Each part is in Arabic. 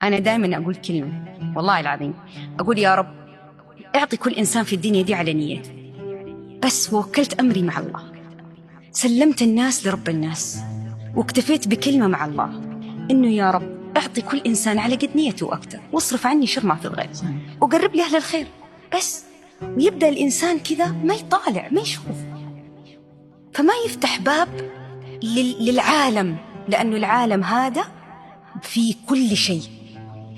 أنا دائما أقول كلمة، والله العظيم أقول يا رب أعطي كل إنسان في الدنيا دي على نيته، بس وكلت أمري مع الله، سلمت الناس لرب الناس، واكتفيت بكلمة مع الله إنه يا رب أعطي كل إنسان على قد نيته وأكتر، واصرف عني شر ما في الغير، وقرب لي أهل الخير بس. ويبدأ الإنسان كذا ما يطالع ما يشوف، فما يفتح باب للعالم، لأنه العالم هذا في كل شيء.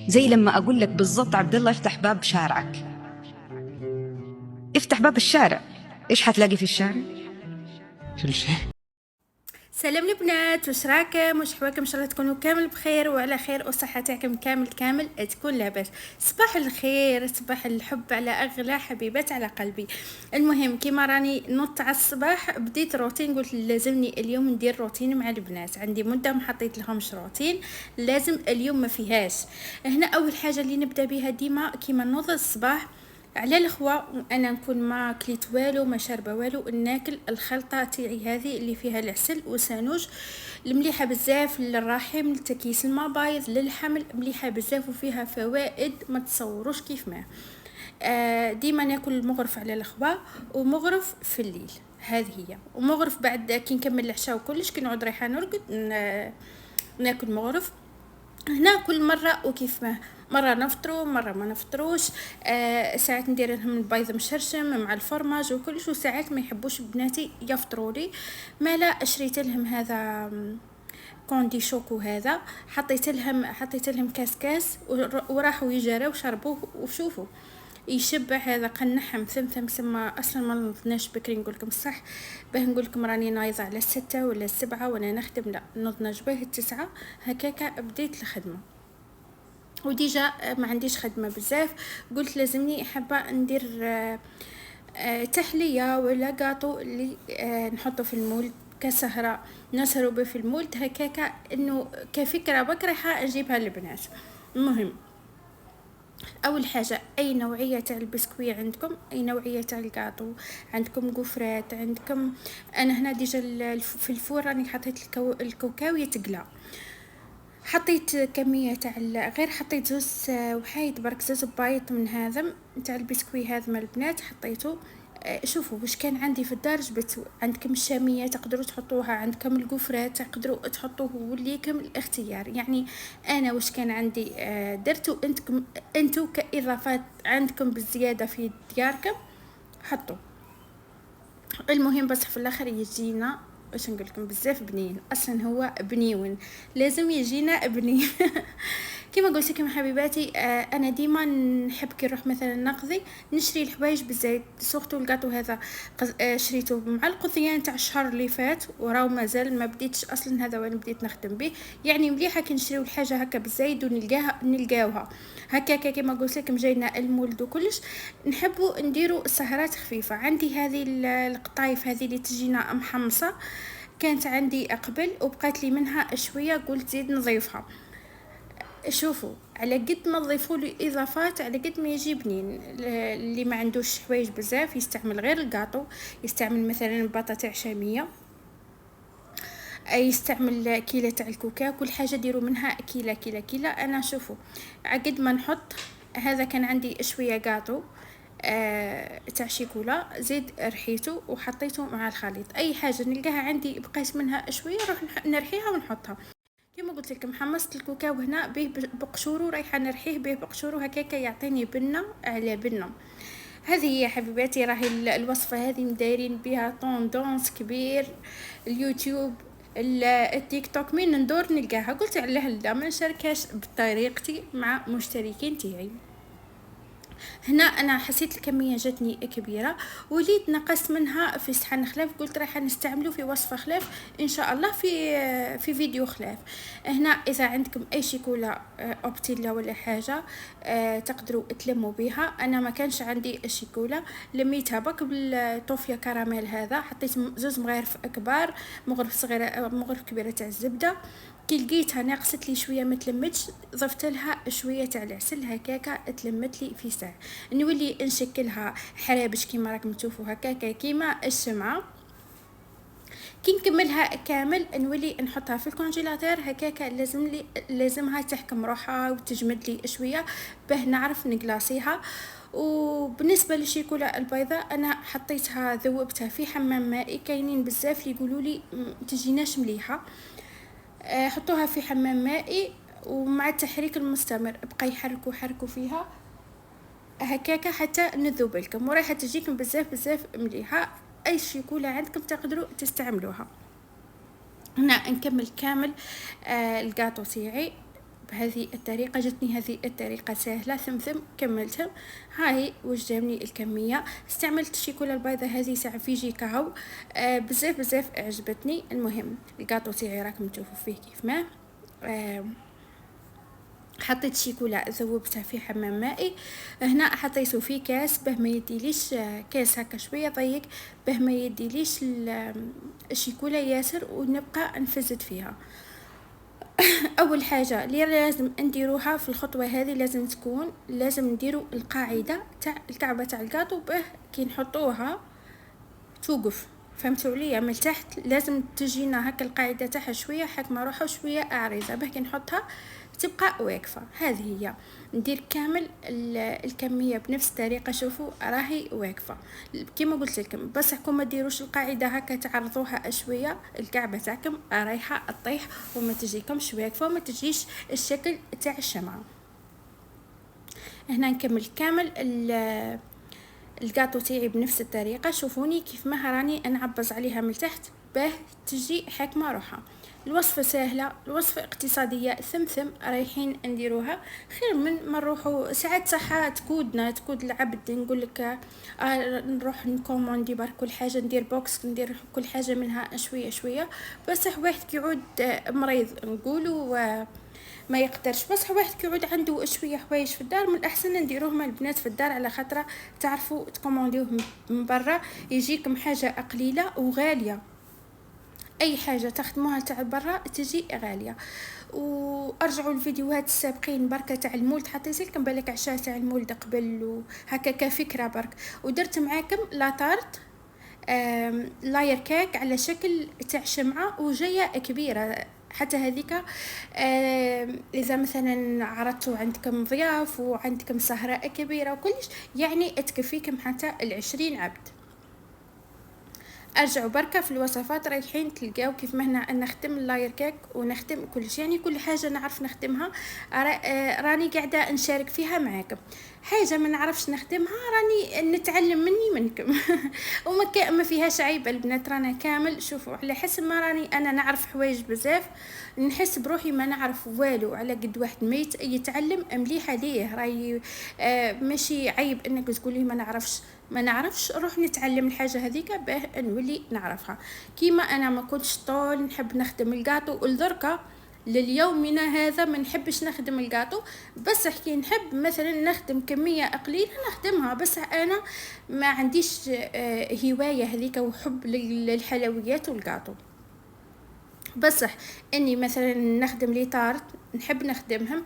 زي لما أقول لك بالضبط عبد الله افتح باب شارعك، افتح باب الشارع، ايش حتلاقي في الشارع؟ كل شيء. سلام البنات، واش راكم؟ واش حواكم؟ ان شاء الله تكونوا كامل بخير وعلى خير، والصحه تاعكم كامل تكون لاباس. صباح الخير، صباح الحب على اغلى حبيبات على قلبي. المهم كيما راني نط على الصباح بديت روتين، قلت لازمني اليوم ندير روتين مع البنات، عندي مده ما حطيت لهمش روتين، لازم اليوم ما فيهاش. هنا اول حاجه اللي نبدا بها ديما كيما نوض الصباح على الاخوه، انا نكون ما كليت والو ما شاربه والو، ناكل الخلطه تاعي هذه اللي فيها العسل وسانوج، المليحه بزاف للرحم، لتكيس الماء بايظ، للحمل مليحه بزاف وفيها فوائد ما تصوروش كيف ما. ديما ناكل مغرف على الاخوه ومغرف في الليل، هذه هي. ومغرف بعد كي نكمل العشاء وكلش كي نعود رايحه نرقد ناكل مغرف. هنا كل مرة وكيف ما، مرة نفطروا مرة ما نفطروش. ساعات ندير لهم البيض مشرشم مع الفرماج وكلش، وساعات ما يحبوش بناتي يفطروا لي، ما لا شريت لهم هذا كوندي شوكو، هذا حطيت لهم كاس وراحوا يجروا وشربوه وشوفوا يشبع. هذا قنحهم ثمثم سما اصلا ما نضناش بكري، نقول لكم الصح، باه نقول لكم راني نايضه على 6 ولا 7 وانا نخدم، لا نضنا جباه 9 هكاكا بديت الخدمه. وديجا ما عنديش خدمه بزاف، قلت لازمني حابه ندير تحليه ولا قاطو اللي نحطه في المول كسهرة نسهروا به في المولد هكاكا، انه كفكره بكره راح اجيبها للبنات. المهم اول حاجه اي نوعيه تاع البسكويت عندكم، اي نوعيه تاع الكاطو عندكم، قفرات عندكم. انا هنا ديجا في الفور راني حطيت الكاوكاو يتقلى، حطيت كميه تاع غير حطيت زوز وحايد برك زوز بايط من هذا تاع البسكويت هذا مال البنات حطيته. شوفوا واش كان عندي في الدار جبت. عندكم الشاميه تقدروا تحطوها، عندكم القفرات تقدروا تحطوه، وليكم الاختيار يعني. انا واش كان عندي درتو، انتم كاضافات عندكم بالزياده في دياركم حطوا. المهم بس في الاخر يجينا واش نقول لكم بزاف بنين، اصلا هو بنيون لازم يجينا بنين. كما قلت لكم حبيباتي، انا ديما نحب كي نروح مثلا نقضي نشري الحوايج بالزيت، سورتو الكاطو هذا شريته مع القضيان تاع الشهر اللي فات وراو مازال ما بديتش اصلا، هذا وانا بديت نخدم به. يعني مليحه كي نشريو الحاجه هكا بالزيت نلقاوها هكاكا كما قلت لكم جاينا المولد وكلش. نحبوا نديروا سهرات خفيفه. عندي هذه القطايف هذه اللي تجينا محمصه، كانت عندي قبل وبقات لي منها شويه، قلت زيد نضيفها. شوفوا على قد ما تضيفوا له اضافات على قد ما يجي بنين. اللي ما عندوش حوايج بزاف يستعمل غير الكاطو، يستعمل مثلا بطاطا شاميه، يستعمل كيلة تاع الكوكا، كل حاجه ديروا منها كيلة. انا شوفوا عقد ما نحط هذا كان عندي شويه كاطو تاع شيكولا، زيد رحيته وحطيته مع الخليط. اي حاجه نلقاها عندي بقيت منها شويه نروح نرحيها ونحطها. كما قلت لكم حمصت الكوكاو هنا به بقشورو، رايحه نرحيه به بقشورو هكاكا يعطيني بنه على بنه. هذه هي حبيباتي، راهي الوصفه هذه مدايرين بها طوندونس كبير، اليوتيوب التيك توك مين ندور نلقاها، قلت علاه لا ما نشاركهاش بطريقتي مع مشتركين تاعي. هنا انا حسيت الكميه جاتني كبيره، وليت نقصت منها في صحن خلاف، قلت راح نستعمله في وصفه خلاف ان شاء الله في فيديو خلاف. هنا اذا عندكم اي شيكولا اوبتيلا ولا حاجه تقدروا تلموا بها. انا ما كانش عندي الشيكولا، لميتها بك بالطوفيه كراميل هذا، حطيت زوز مغارف كبار، مغرف صغيره مغرف كبيره تاع الزبده. كي لقيتها ناقصت لي شويه ما تلمتش، ضفت لها شويه تاع العسل هكاكا تلمت لي في ساعه. نولي نشكلها حرابش كيما راكم تشوفوا هكاكا كيما الشمعه. كي نكملها كامل نولي نحطها في الكونجيلاتور هكاك. لازمها تحكم روحها وتجمد لي شويه باه نعرف نقلاصيها. وبالنسبه للشيكولا البيضاء انا حطيتها ذوبتها في حمام مائي. كاينين بزاف اللي يقولوا لي تجيناش مليحه، حطوها في حمام مائي ومع التحريك المستمر بقى يحركوا فيها هكاكا حتى نذوب لكم، ورايحه تجيكم بزاف مليحه. اي شيكولا عندكم تقدروا تستعملوها. هنا نكمل كامل الجاتو تاعي بهذه الطريقه. جتني هذه الطريقه سهله، ثم كملتها. هاي واش جابني الكميه. استعملت الشيكولا البيضاء هذه ساعه فيجي كاو، بزاف عجبتني. المهم الجاتو تاعي راكم تشوفوا فيه كيف ما حطيت شيكولا ذوبتها في حمام مائي. هنا حطيته في كاس باه ما يديليش كاس هكا شويه ضيق باه ما يديليش الشيكولا ياسر ونبقى نفزت فيها. اول حاجه اللي لازم نديروها في الخطوه هذه لازم نديروا القاعده تاع الكعبه تاع الكاطو باه كي نحطوها توقف. فهمتوا عليا؟ من تحت لازم تجينا هكا القاعده تاعها شويه حكمه روحها شويه عريضه باه كي نحطها تبقى واقفه. هذه هي. ندير كامل الكميه بنفس الطريقه. شوفوا راهي واقفه كما قلت لكم، بس حكم ما ديروش القاعده هكا تعرضوها شويه الكعبه تاعكم رايحه تطيح وما تجيكمش واقفه وما تجيش الشكل تاع الشمعه. هنا نكمل كامل الجاتو تاعي بنفس الطريقه. شوفوني كيف ما راني نعبز عليها من تحت باه تجي حكمه روحها. الوصفه سهله، الوصفه اقتصاديه، ثم رايحين نديروها خير من ما نروحوا ساعات صحه تكود العبد. نقول لك نروح نكوموندي برك كل حاجه، ندير بوكس ندير كل حاجه منها شويه بس واحد كيعود مريض نقولوا ما يقدرش. بس واحد كيعود عنده شويه حوايج في الدار من الاحسن نديروهم البنات في الدار على خاطر تعرفوا تكومونديوه من برا يجيكم حاجه قليله وغاليه. اي حاجه تخدموها تاع برا تجي غاليه. وارجعوا الفيديوهات السابقين بركه تاع المولد حطيت لكم بالك عشاء تاع المولد قبل وهكا كفكره برك. ودرت معاكم لاطارت لاير كيك على شكل تاع شمعه وجايه كبيره حتى هذيك. اذا مثلا عرضتوا عندكم ضياف وعندكم سهره كبيره وكلش يعني تكفيكم حتى 20 عبد. ارجعوا بركه في الوصفات رايحين تلقاو كيف ما هنا نخدم اللاير كيك ونخدم كل شيء، يعني كل حاجه نعرف نخدمها راني قاعده نشارك فيها معاكم. حاجه ما نعرفش نخدمها راني نتعلم منكم وما ما فيهاش عيب البنات. رانا كامل شوفوا على حسب ما راني انا نعرف حوايج بزاف نحس بروحي ما نعرف والو. على قد واحد ما يتعلم مليحه ليه راي ماشي عيب انك تقولي ما نعرفش روح نتعلم الحاجه هذيك باه نولي نعرفها. كيما انا ما كنتش طول نحب نخدم الكاطو والدركه لليومنا هذا ما نحبش نخدم الكاطو، بس كي نحب مثلا نخدم كميه قليله نخدمها. بس انا ما عنديش هوايه هذيك وحب للحلويات والكاطو. بصح اني مثلا نخدم لي طارت نحب نخدمهم.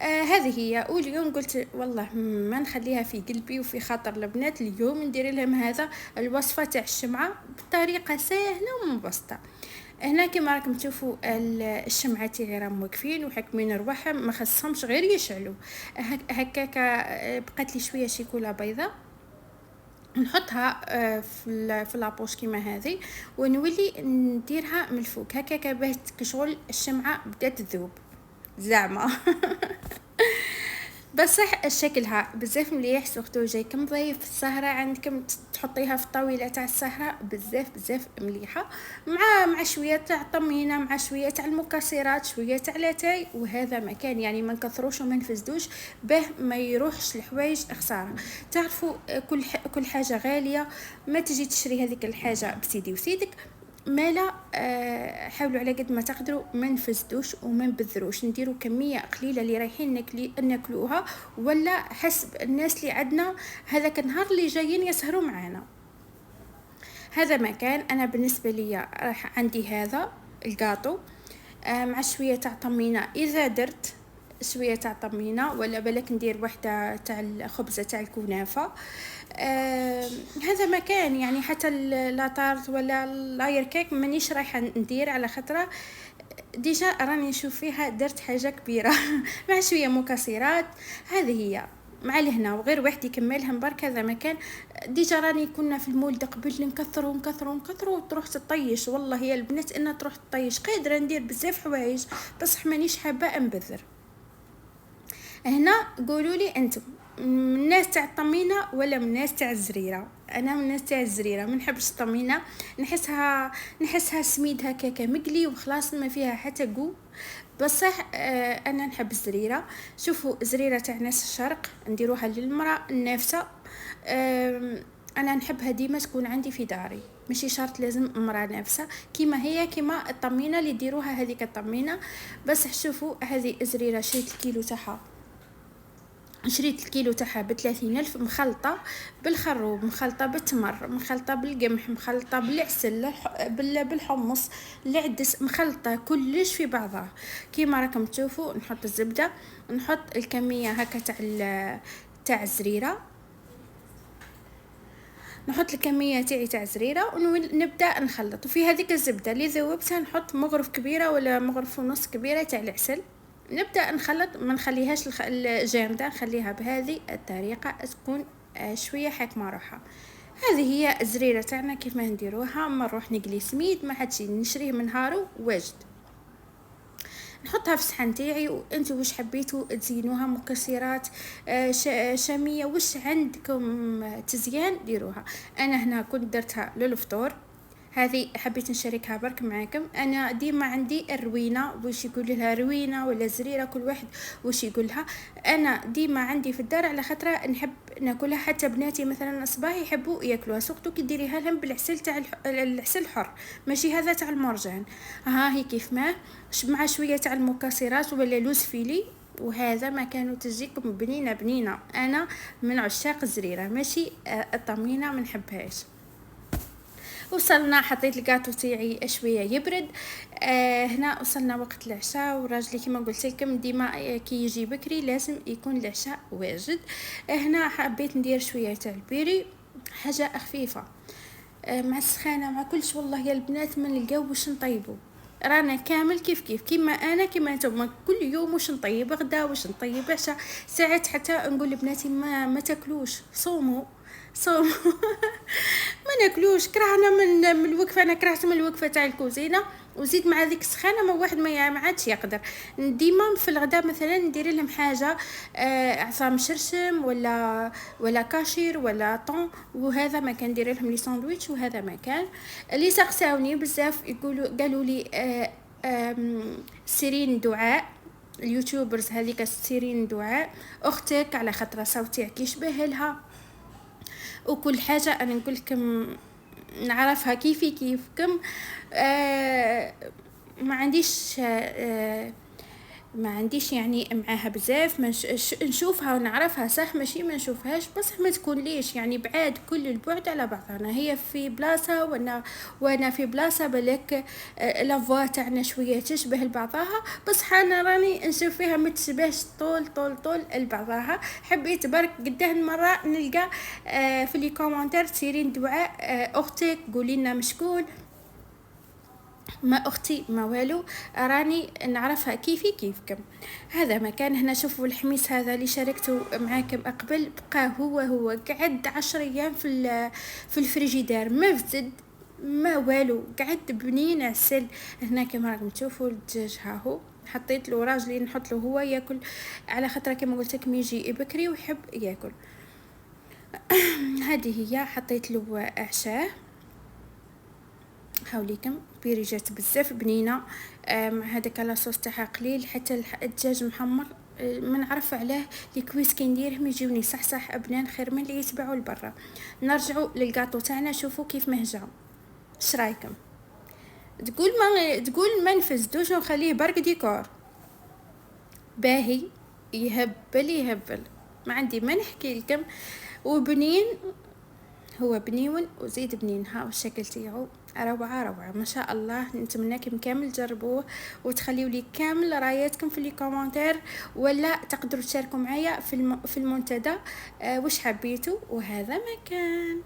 هذه هي. واليوم قلت والله ما نخليها في قلبي وفي خاطر البنات اليوم ندير لهم هذا الوصفه تاع الشمعه بطريقه سهله ومبسطه. هنا كما راكم تشوفوا الشمعه تاعي راهم واقفين وحكمين رواحهم ما خصهمش غير يشعلوا هكاكا. بقات لي شويه شيكولا بيضاء نحطها في لابوش كيما هذه ونولي نديرها من الفوق هكاكا باه كشغل الشمعه بدات تذوب زعما بصح شكلها بزاف مليح. سورتو جايكم ضيف في السهره عندكم تحطيها في الطاوله تاع السهره بزاف مليحه مع شويه تاع طمينه مع شويه تاع المكسرات شويه تاع لاتاي. وهذا مكان يعني ما نكثروش وما نفسدوش باه ما يروحش الحوايج خساره. تعرفوا كل حاجه غاليه ما تجي تشري هذيك الحاجه بسيدي وسيدك مالا. حاولوا على قد ما تقدروا ما نفسدوش وما نبذروش نديروا كميه قليله اللي رايحين ناكلوها ولا حسب الناس اللي عندنا هذاك النهار اللي جايين يسهروا معنا. هذا مكان انا بالنسبه لي راح عندي هذا الجاتو مع شويه تاع طمينه اذا درت شويه تاع طمينه، ولا بالك ندير وحده تاع الخبزه تاع الكنافه. هذا مكان يعني حتى لاطارت ولا لاير كيك مانيش رايحه ندير، على خطره ديجا راني نشوف فيها درت حاجه كبيره مع شويه مكسرات. هذه هي مع الهنا وغير واحد يكملهم برك. هذا مكان ديجا راني كنا في المولد قبل نكثروا وتروح تطيش. والله يا البنات انها تروح تطيش، قادره ندير بزاف حوايج بصح مانيش حابه انبذر. هنا قولوا لي انتم من الناس تاع الطمينه ولا من الناس تاع الزريره؟ انا من الناس تاع الزريره، ما نحبش الطمينه، نحسها سميد هكاك مقلي وخلاص ما فيها حتى قو. بصح انا نحب الزريره. شوفوا الزريره تاع ناس الشرق نديروها للمراه النافسه. انا نحبها ديما تكون عندي في داري، ماشي شرط لازم امراه نافسه كيما هي، كيما الطمينه اللي يديروها هذيك الطمينه. بس شوفوا هذه الزريره شريت الكيلو تاعها، شريت الكيلو تاعها ب30,000، مخلطة بالخروب، مخلطة بالتمر، مخلطة بالقمح، مخلطة بالعسل، بالحمص، العدس، مخلطة كلش في بعضها كيما راكم تشوفوا. نحط الزبدة، نحط الكمية هكا تاع الزريرة، نحط الكميه تاع الزريره ونبدا نخلط. وفي هذيك الزبده اللي ذوبتها نحط مغرف كبيره ولا مغرف ونص كبيره تاع العسل. نبدا نخلط، ما نخليهاش الجامده، نخليها بهذه الطريقه تكون شويه حكمه روحها. هذه هي الزريره تاعنا كيف ما نديروها. ما نروح نقلي سميد، ما حد شي نشريه من هارو واجد. نحطها في الصحن تاعي، وانتو واش حبيتوا تزينوها، مكسرات شاميه، واش عندكم تزيان ديروها. انا هنا كنت درتها للفطور، هذه حبيت نشاركها برك معاكم. انا ديما عندي الروينه، واش يقول لها روينه ولا زريره كل واحد واش يقولها. انا ديما عندي في الدار على خاطر نحب ناكلها، حتى بناتي مثلا الصباح يحبوا ياكلوها، سورتو كي ديريها لهم بالعسل تاع العسل الحر، ماشي هذا تاع المرجان. ها هي كيف ما مع شويه تاع المكسرات ولا لوز فيلي، وهذا ما كانوا تجيكم بنينه. انا من عشاق الزريره، ماشي الطمينه ما نحبهاش. وصلنا، حطيت الكاتو تاعي شويه يبرد. هنا وصلنا وقت العشاء، وراجلي كما قلت لكم ديما كي يجي بكري لازم يكون العشاء واجد. هنا حبيت ندير شويه تاع البيري، حاجه خفيفه مع السخانه مع كلش. والله يا البنات ما نلقاو واش نطيبوا، رانا كامل كيف كيما انا كيما انتم كل يوم واش نطيب غدا واش نطيب عشاء. ساعات حتى نقول لبناتي ما تاكلوش، صوموا ما ناكلوش، كرهنا من الوقفه. انا كرهت من الوقفه تاع الكوزينه، وزيد مع ذيك السخانه ما واحد ما عادش يقدر. ديما في الغداء مثلا ندير لهم حاجه عصام شرشم ولا كاشير ولا طون، وهذا ما كان ندير لهم لي ساندويتش. وهذا ما كان اللي سقساوني بزاف قالوا لي سيرين دعاء، اليوتيوبرز هذيك سيرين دعاء اختك على خاطر صوتك يشبه لها وكل حاجه. انا نقول لكم نعرفها كيفكم. ما عنديش يعني معاها بزاف، نشوفها ونعرفها صح، ماشي ما نشوفهاش بصح ما تكون ليش يعني بعاد كل البعد على بعضنا. هي في بلاصه وانا في بلاصه، بالك لافوا تاعنا شويه تشبه لبعضها، بصح انا راني نشوف فيها ما تشبهش طول لبعضها. حبيت برك قداه مره نلقى في لي كومونتير سيرين دعاء اختك قولي لنا مشكون. ما اختي ما والو، راني نعرفها كيفكم. هذا مكان هنا. شوفوا الحميس هذا اللي شاركته معاكم قبل، بقى هو قعد 10 ايام في الفريجيدار، ما فزد ما والو، قعد بنين عسل. هنا كما راكم تشوفوا الدجاج هاهو، حطيت له راجلي نحط له هو ياكل على خاطر كما قلت لكم يجي بكري ويحب ياكل. هذه هي حطيت له عشاه. هاوليكم بيري جات بزاف بنينه مع هذاك لاصوص تاعها قليل، حتى الدجاج محمر ما نعرف علاه الكويس كي نديرهم يجوني صح ابنان خير من اللي يتباعوا لبرا. نرجعوا للكاطو تاعنا، شوفوا كيف مهجه. اش رايكم؟ تقول ما نفزدوش ونخليه برك ديكور باهي، يهبل ما عندي ما نحكي لكم. وبنين هو بنيون وزيد بنين. ها والشكل تيعو روعة روعة ما شاء الله. نتمنىكم كامل تجربوه وتخليوا لي كامل راياتكم في لي كومنتير، ولا تقدروا تشاركوا معايا في المنتدى واش حبيتوا. وهذا ما كان.